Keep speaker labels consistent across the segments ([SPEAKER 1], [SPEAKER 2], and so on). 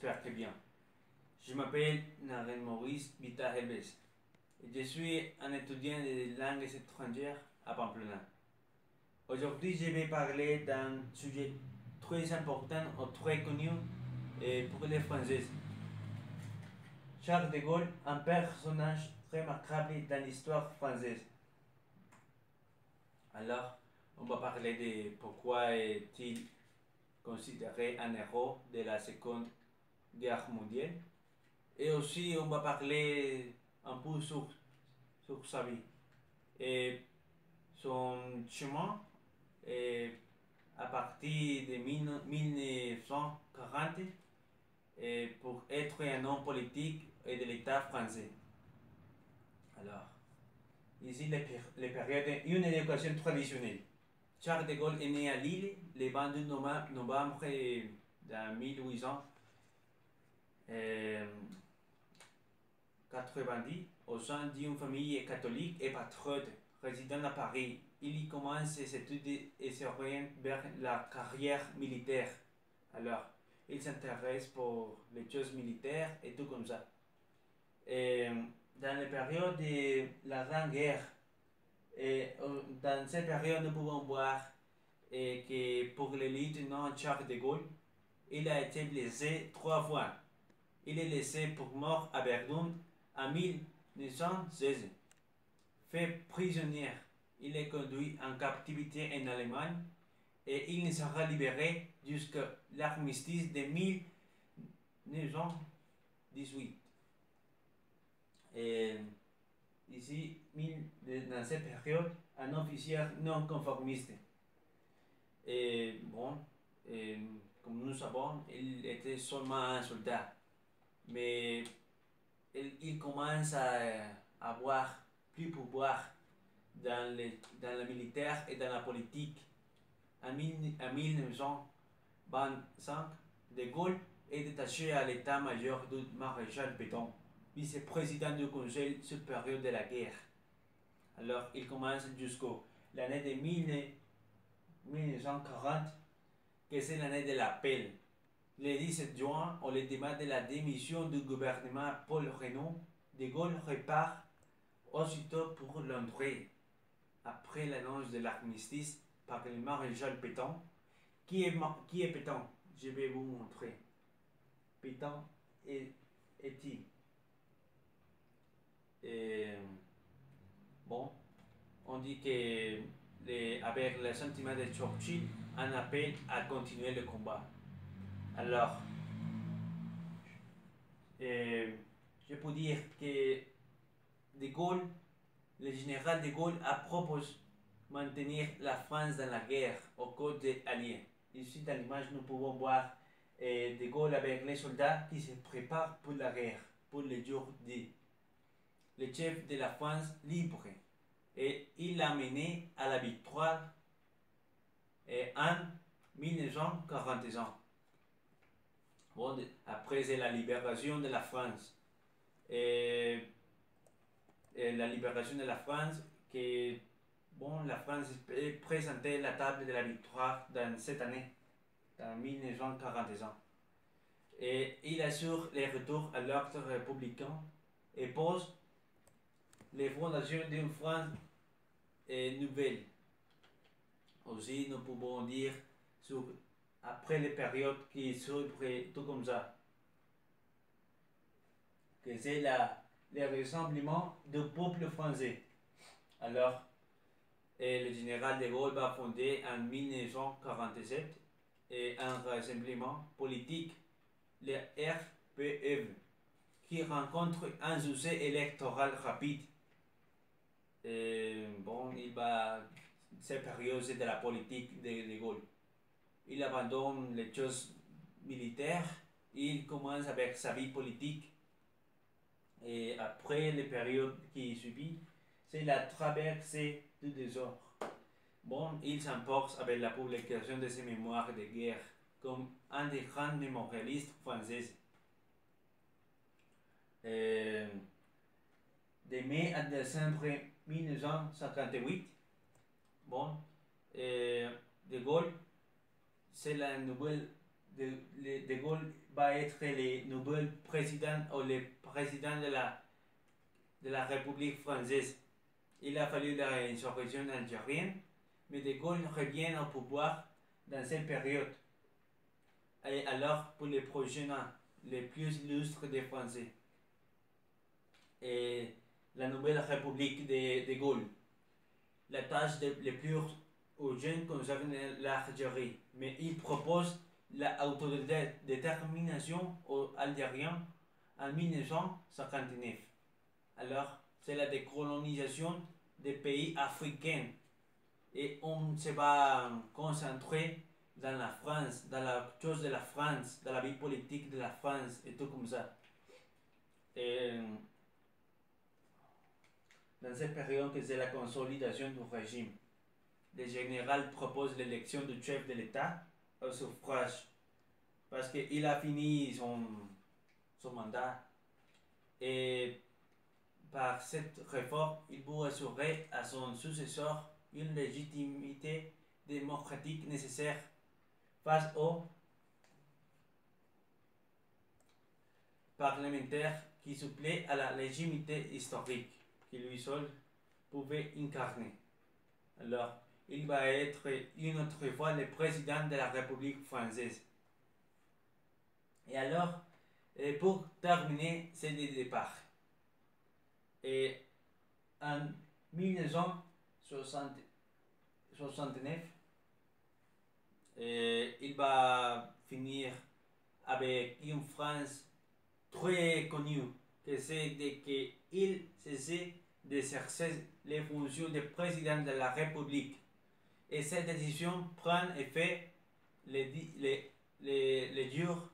[SPEAKER 1] j'espère que bien. Je m'appelle Naren Maurice Vita Helves et je suis un étudiant de langues étrangères à Pamplona. Aujourd'hui, je vais parler d'un sujet très important ou très connu pour les Français. Charles de Gaulle, un personnage remarquable dans l'histoire française. Alors, on va parler de pourquoi est-il considéré un héros de la Seconde Guerre mondiale. Et aussi, on va parler un peu sur sa vie et son chemin et à partir de 1940 et pour être un homme politique et de l'État français. Alors, ici les périodes, une éducation traditionnelle. Charles de Gaulle est né à Lille le 22 novembre de 1890 au sein d'une famille catholique et patriote résidant à Paris. Il y commence ses études et s'oriente vers la carrière militaire. Alors, il s'intéresse pour les choses militaires et tout comme ça. Et dans la période de la Grande Guerre, dans cette période, nous pouvons voir que pour le lieutenant Charles de Gaulle, il a été blessé 3 fois. Il est laissé pour mort à Verdun en 1916. Fait prisonnier, il est conduit en captivité en Allemagne et il ne sera libéré jusqu'à l'armistice de 1918. Et ici, dans cette période, un officier non conformiste. Et bon, comme nous savons, il était seulement un soldat. Mais il commence à avoir plus pouvoir dans le militaire et dans la politique. En 1925, De Gaulle est détaché à l'état-major du maréchal Pétain, vice-président du Conseil supérieur de la guerre. Alors, il commence jusqu'à l'année de 1940, que c'est l'année de l'appel. Le 17 juin, au lendemain de la démission du gouvernement Paul Reynaud, De Gaulle repart aussitôt pour Londres, après l'annonce de l'armistice par le maréchal Pétain. Qui est Pétain? Je vais vous montrer. Pétain est-il? Bon, on dit que avec le sentiment de Churchill, un appel à continuer le combat. Alors, je peux dire que De Gaulle, le général De Gaulle a proposé maintenir la France dans la guerre aux côtés alliés. Ici, dans l'image, nous pouvons voir De Gaulle avec les soldats qui se préparent pour la guerre, pour le jour D. Le chef de la France libre. Et il l'a mené à la victoire en 1941. Bon, après la libération de la France. La libération de la France, que bon, la France présentait la table de la victoire dans cette année, en 1941. Et il assure les retours à l'ordre républicain et pose les fondations d'une France nouvelle. Aussi, nous pouvons dire après les périodes qui s'ouvrent tout comme ça, que c'est le rassemblement du peuple français. Alors, le général de Gaulle va fonder en 1947 un rassemblement politique, le RPF, qui rencontre un succès électoral rapide. Bon, cette période, c'est de la politique de Gaulle. Il abandonne les choses militaires, il commence avec sa vie politique. Et après les périodes qui suivent, c'est la traversée du désordre. Bon, il s'emporte avec la publication de ses mémoires de guerre comme un des grands mémorialistes français. De mai à décembre 1958, bon, De Gaulle, c'est la nouvelle de Gaulle va être le nouvel président ou le président de la République française. Il a fallu la insurrection algérienne, mais de Gaulle revient au pouvoir dans cette période. Et alors, pour les prochains ans, les plus illustres des Français, et la nouvelle République de Gaulle. La tâche les plus urgente concerne l'Algérie, mais il propose l'autodétermination aux Algériens en 1959. Alors, c'est la décolonisation des pays africains et on se va concentrer dans la France, dans la chose de la France, dans la vie politique de la France et tout comme ça. Et dans cette période, c'est la consolidation du régime. Le général propose l'élection du chef de l'État au suffrage parce qu'il a fini son mandat. Et par cette réforme, il veut assurer à son successeur une légitimité démocratique nécessaire face aux parlementaires qui suppléent à la légitimité historique que lui seul pouvait incarner. Alors, il va être une autre fois le président de la République française. Et alors, pour terminer, c'est le départ. Et en 1969, il va finir avec une France très connue, que c'est qu'il cessait d'exercer les fonctions de président de la République. Et cette décision prend effet les jours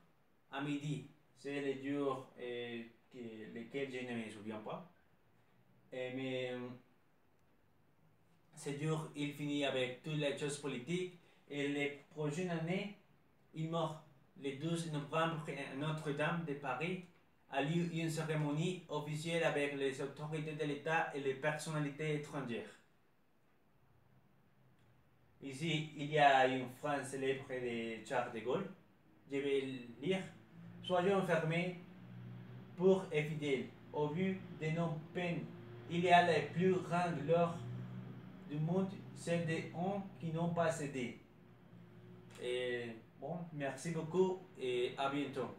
[SPEAKER 1] à midi. C'est les jours lesquels je ne me souviens pas. Mais ce jour, il finit avec toutes les choses politiques. Et les prochaines années, il meurt. Le 12 novembre, à Notre-Dame de Paris a lieu une cérémonie officielle avec les autorités de l'État et les personnalités étrangères. Ici, il y a une phrase célèbre de Charles de Gaulle. Je vais lire. Soyons fermés, pour et fidèles, au vu de nos peines. Il y a la plus grande gloire du monde, celle des hommes qui n'ont pas cédé. Et bon, merci beaucoup et à bientôt.